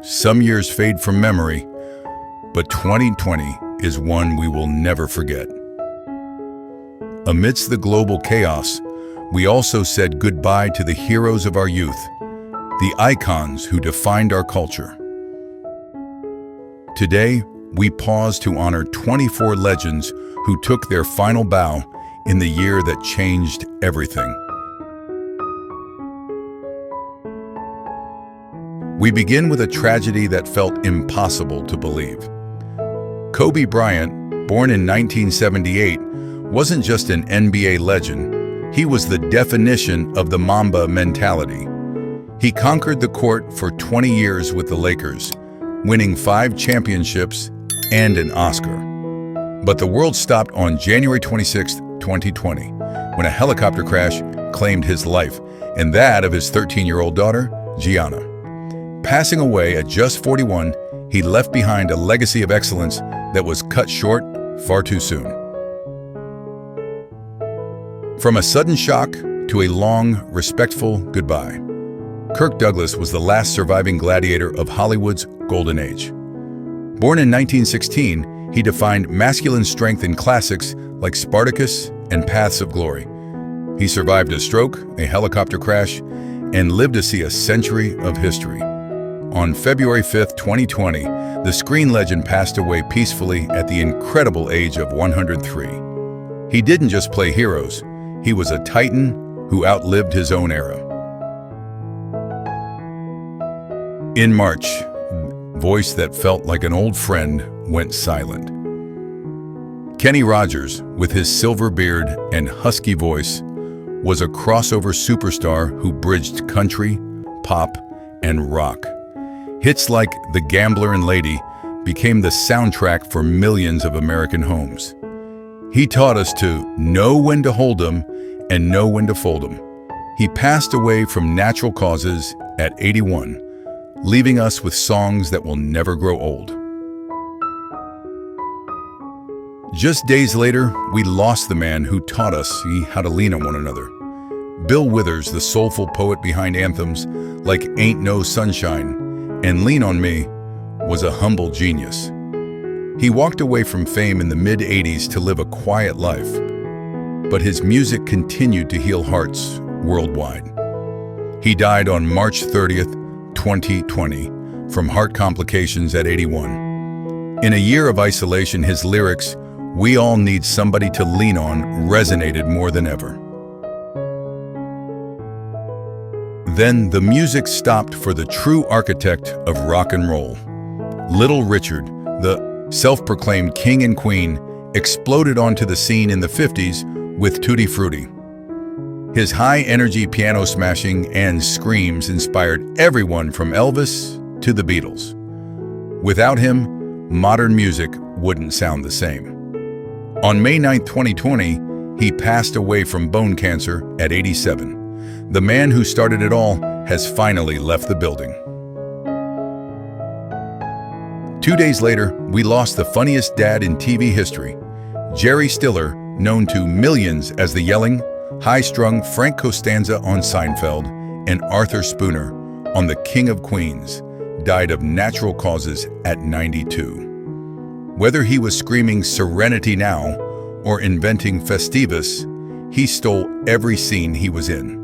Some years fade from memory, but 2020 is one we will never forget. Amidst the global chaos, we also said goodbye to the heroes of our youth, the icons who defined our culture. Today, we pause to honor 24 legends who took their final bow in the year that changed everything. We begin with a tragedy that felt impossible to believe. Kobe Bryant, born in 1978, wasn't just an NBA legend, he was the definition of the Mamba mentality. He conquered the court for 20 years with the Lakers, winning 5 championships and an Oscar. But the world stopped on January 26, 2020, when a helicopter crash claimed his life and that of his 13-year-old daughter, Gianna. Passing away at just 41, he left behind a legacy of excellence that was cut short far too soon. From a sudden shock to a long, respectful goodbye, Kirk Douglas was the last surviving gladiator of Hollywood's golden age. Born in 1916, he defined masculine strength in classics like Spartacus and Paths of Glory. He survived a stroke, a helicopter crash, and lived to see a century of history. On February 5, 2020, the screen legend passed away peacefully at the incredible age of 103. He didn't just play heroes, he was a titan who outlived his own era. In March, a voice that felt like an old friend went silent. Kenny Rogers, with his silver beard and husky voice, was a crossover superstar who bridged country, pop, and rock. Hits like The Gambler and Lady became the soundtrack for millions of American homes. He taught us to know when to hold 'em and know when to fold 'em. He passed away from natural causes at 81, leaving us with songs that will never grow old. Just days later, we lost the man who taught us how to lean on one another. Bill Withers, the soulful poet behind anthems like Ain't No Sunshine and Lean on Me, was a humble genius. He walked away from fame in the mid-'80s to live a quiet life, but his music continued to heal hearts worldwide. He died on March 30th, 2020, from heart complications at 81. In a year of isolation, his lyrics, "We all need somebody to lean on," resonated more than ever. Then the music stopped for the true architect of rock and roll. Little Richard, the self-proclaimed king and queen, exploded onto the scene in the 50s with Tutti Frutti. His high-energy piano smashing and screams inspired everyone from Elvis to the Beatles. Without him, modern music wouldn't sound the same. On May 9, 2020, he passed away from bone cancer at 87. The man who started it all has finally left the building. 2 days later, we lost the funniest dad in TV history. Jerry Stiller, known to millions as the yelling, high-strung Frank Costanza on Seinfeld, and Arthur Spooner on The King of Queens, died of natural causes at 92. Whether he was screaming "Serenity Now" or inventing Festivus, he stole every scene he was in.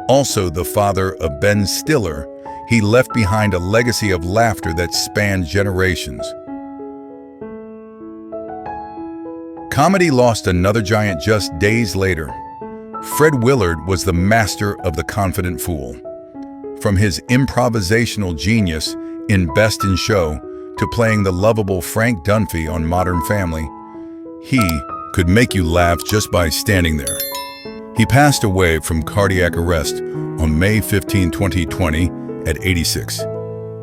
Also the father of Ben Stiller, he left behind a legacy of laughter that spanned generations. Comedy lost another giant just days later. Fred Willard was the master of the confident fool. From his improvisational genius in Best in Show to playing the lovable Frank Dunphy on Modern Family, he could make you laugh just by standing there. He passed away from cardiac arrest on May 15, 2020 at 86.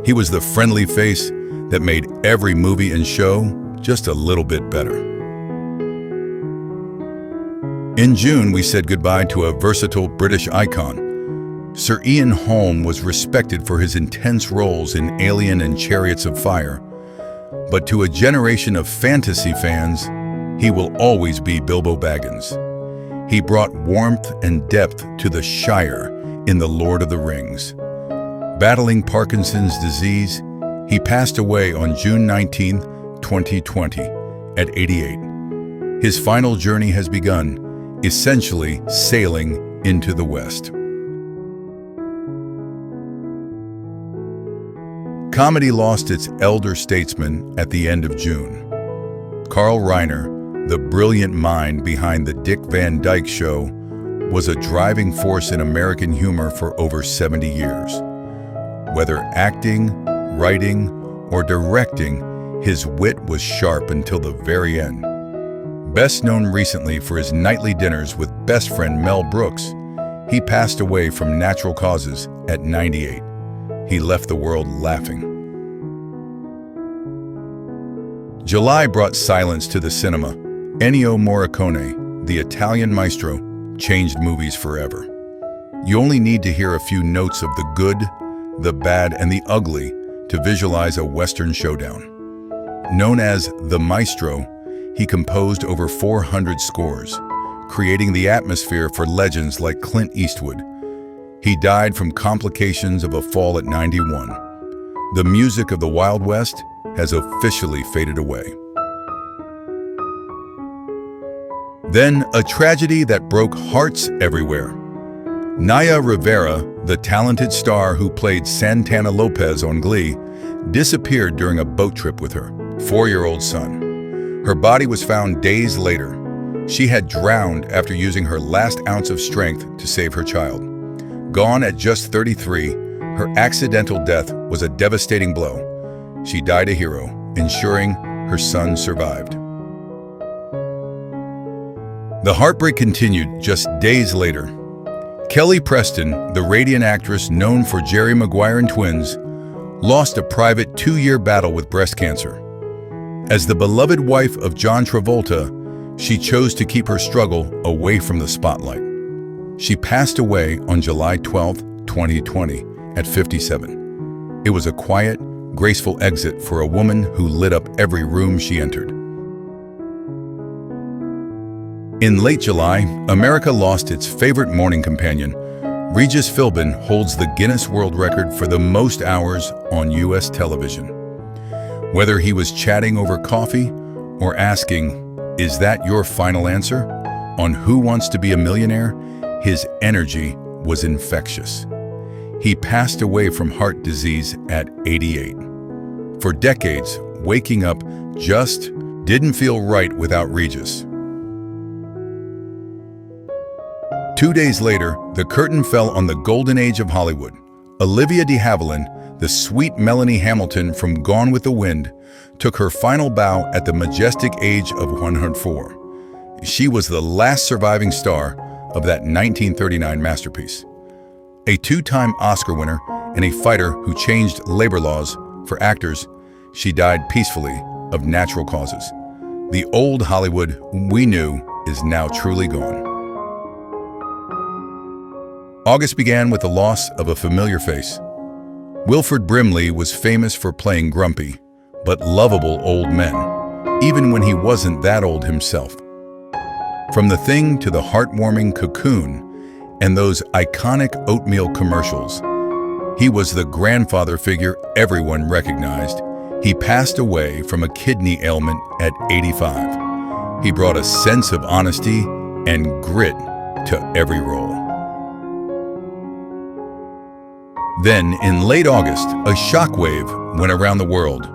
He was the friendly face that made every movie and show just a little bit better. In June, we said goodbye to a versatile British icon. Sir Ian Holm was respected for his intense roles in Alien and Chariots of Fire. But to a generation of fantasy fans, he will always be Bilbo Baggins. He brought warmth and depth to the Shire in The Lord of the Rings. Battling Parkinson's disease, He passed away on June 19, 2020, at 88. His final journey has begun, essentially sailing into the West. Comedy lost its elder statesman at the end of June. Carl Reiner, the brilliant mind behind the Dick Van Dyke Show, was a driving force in American humor for over 70 years. Whether acting, writing, or directing, his wit was sharp until the very end. Best known recently for his nightly dinners with best friend Mel Brooks, he passed away from natural causes at 98. He left the world laughing. July brought silence to the cinema. Ennio Morricone, the Italian maestro, changed movies forever. You only need to hear a few notes of the good, the bad, and the ugly to visualize a Western showdown. Known as the Maestro, he composed over 400 scores, creating the atmosphere for legends like Clint Eastwood. He died from complications of a fall at 91. The music of the Wild West has officially faded away. Then, a tragedy that broke hearts everywhere. Naya Rivera, the talented star who played Santana Lopez on Glee, disappeared during a boat trip with her 4-year-old son. Her body was found days later. She had drowned after using her last ounce of strength to save her child. Gone at just 33, her accidental death was a devastating blow. She died a hero, ensuring her son survived. The heartbreak continued just days later. Kelly Preston, the radiant actress known for Jerry Maguire and Twins, lost a private 2-year battle with breast cancer. As the beloved wife of John Travolta, she chose to keep her struggle away from the spotlight. She passed away on July 12, 2020, at 57. It was a quiet, graceful exit for a woman who lit up every room she entered. In late July, America lost its favorite morning companion. Regis Philbin holds the Guinness World Record for the most hours on U.S. television. Whether he was chatting over coffee or asking, "Is that your final answer?" on Who Wants to Be a Millionaire, his energy was infectious. He passed away from heart disease at 88. For decades, waking up just didn't feel right without Regis. 2 days later, the curtain fell on the golden age of Hollywood. Olivia de Havilland, the sweet Melanie Hamilton from Gone with the Wind, took her final bow at the majestic age of 104. She was the last surviving star of that 1939 masterpiece. A 2-time Oscar winner and a fighter who changed labor laws for actors, she died peacefully of natural causes. The old Hollywood we knew is now truly gone. August began with the loss of a familiar face. Wilford Brimley was famous for playing grumpy, but lovable old men, even when he wasn't that old himself. From The Thing to the heartwarming Cocoon and those iconic oatmeal commercials, he was the grandfather figure everyone recognized. He passed away from a kidney ailment at 85. He brought a sense of honesty and grit to every role. Then, in late August, a shockwave went around the world.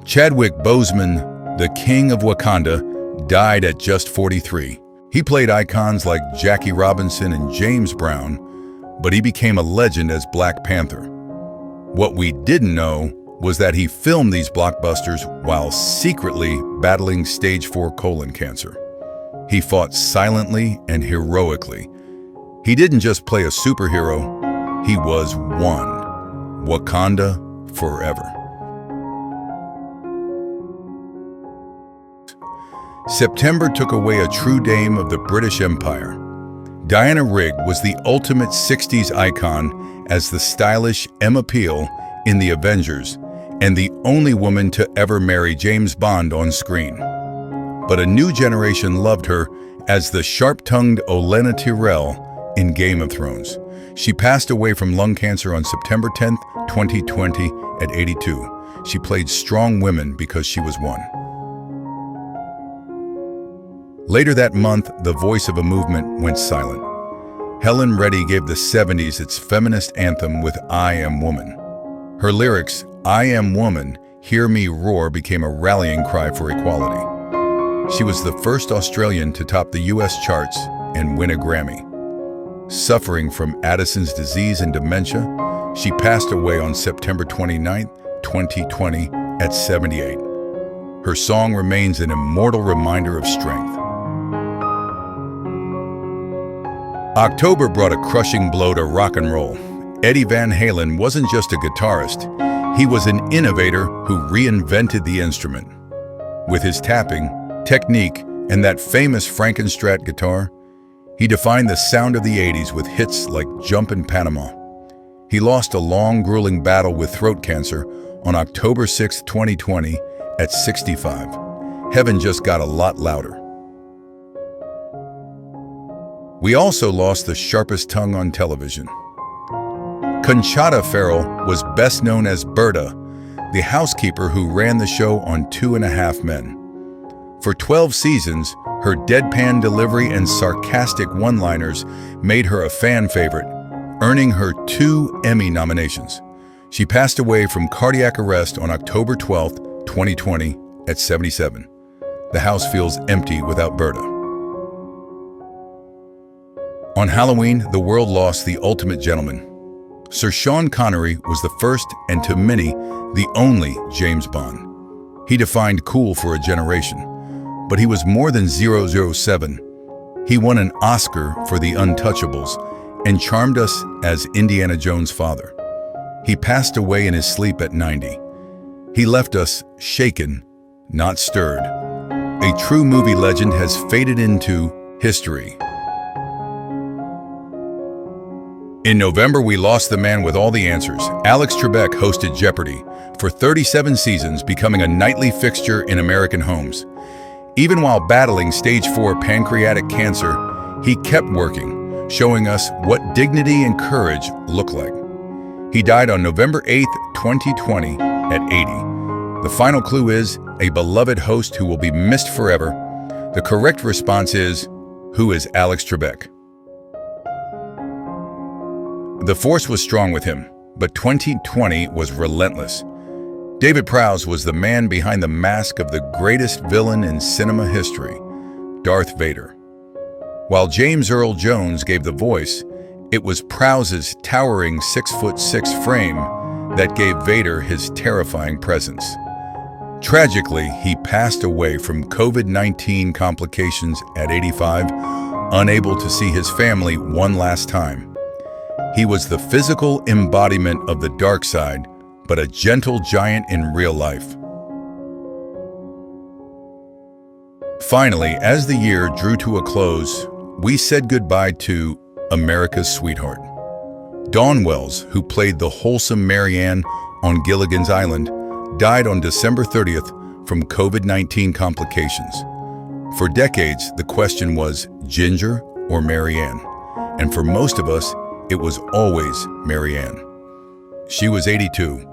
Chadwick Boseman, the King of Wakanda, died at just 43. He played icons like Jackie Robinson and James Brown, but he became a legend as Black Panther. What we didn't know was that he filmed these blockbusters while secretly battling stage 4 colon cancer. He fought silently and heroically. He didn't just play a superhero, he was one. Wakanda forever. September took away a true dame of the British Empire. Diana Rigg was the ultimate 60s icon as the stylish Emma Peel in The Avengers and the only woman to ever marry James Bond on screen. But a new generation loved her as the sharp-tongued Olenna Tyrell in Game of Thrones. She passed away from lung cancer on September 10, 2020 at 82. She played strong women because she was one. Later that month, the voice of a movement went silent. Helen Reddy gave the 70s its feminist anthem with I Am Woman. Her lyrics, I am woman, hear me roar, became a rallying cry for equality. She was the first Australian to top the US charts and win a Grammy. Suffering from Addison's disease and dementia, she passed away on September 29, 2020, at 78. Her song remains an immortal reminder of strength. October brought a crushing blow to rock and roll. Eddie Van Halen wasn't just a guitarist, he was an innovator who reinvented the instrument. With his tapping, technique, and that famous Frankenstrat guitar, he defined the sound of the 80s with hits like Jump in Panama. He lost a long, grueling battle with throat cancer on October 6, 2020, at 65. Heaven just got a lot louder. We also lost the sharpest tongue on television. Conchata Ferrell was best known as Berta, the housekeeper who ran the show on 2.5 Men. For 12 seasons, her deadpan delivery and sarcastic one-liners made her a fan favorite, earning her 2 Emmy nominations. She passed away from cardiac arrest on October 12, 2020, at 77. The house feels empty without Berta. On Halloween, the world lost the ultimate gentleman. Sir Sean Connery was the first, and to many, the only James Bond. He defined cool for a generation, but he was more than 007. He won an Oscar for The Untouchables and charmed us as Indiana Jones' father. He passed away in his sleep at 90. He left us shaken, not stirred. A true movie legend has faded into history. In November, we lost the man with all the answers. Alex Trebek hosted Jeopardy! For 37 seasons, becoming a nightly fixture in American homes. Even while battling stage 4 pancreatic cancer, he kept working, showing us what dignity and courage look like. He died on November 8, 2020, at 80. The final clue is a beloved host who will be missed forever. The correct response is, who is Alex Trebek? The force was strong with him, but 2020 was relentless. David Prowse was the man behind the mask of the greatest villain in cinema history, Darth Vader. While James Earl Jones gave the voice, it was Prowse's towering 6'6" frame that gave Vader his terrifying presence. Tragically, he passed away from COVID-19 complications at 85, unable to see his family one last time. He was the physical embodiment of the dark side, but a gentle giant in real life. Finally, as the year drew to a close, we said goodbye to America's sweetheart. Dawn Wells, who played the wholesome Marianne on Gilligan's Island, died on December 30th from COVID-19 complications. For decades, the question was Ginger or Marianne, and for most of us, it was always Marianne. She was 82.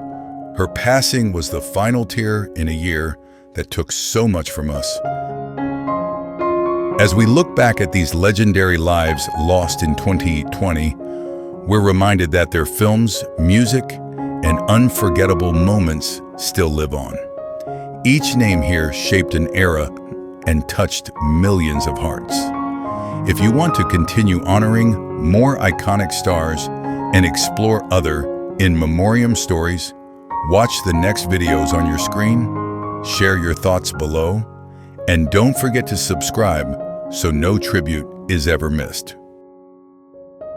Her passing was the final tear in a year that took so much from us. As we look back at these legendary lives lost in 2020, we're reminded that their films, music, and unforgettable moments still live on. Each name here shaped an era and touched millions of hearts. If you want to continue honoring more iconic stars and explore other in memoriam stories, watch the next videos on your screen, share your thoughts below, and don't forget to subscribe so no tribute is ever missed.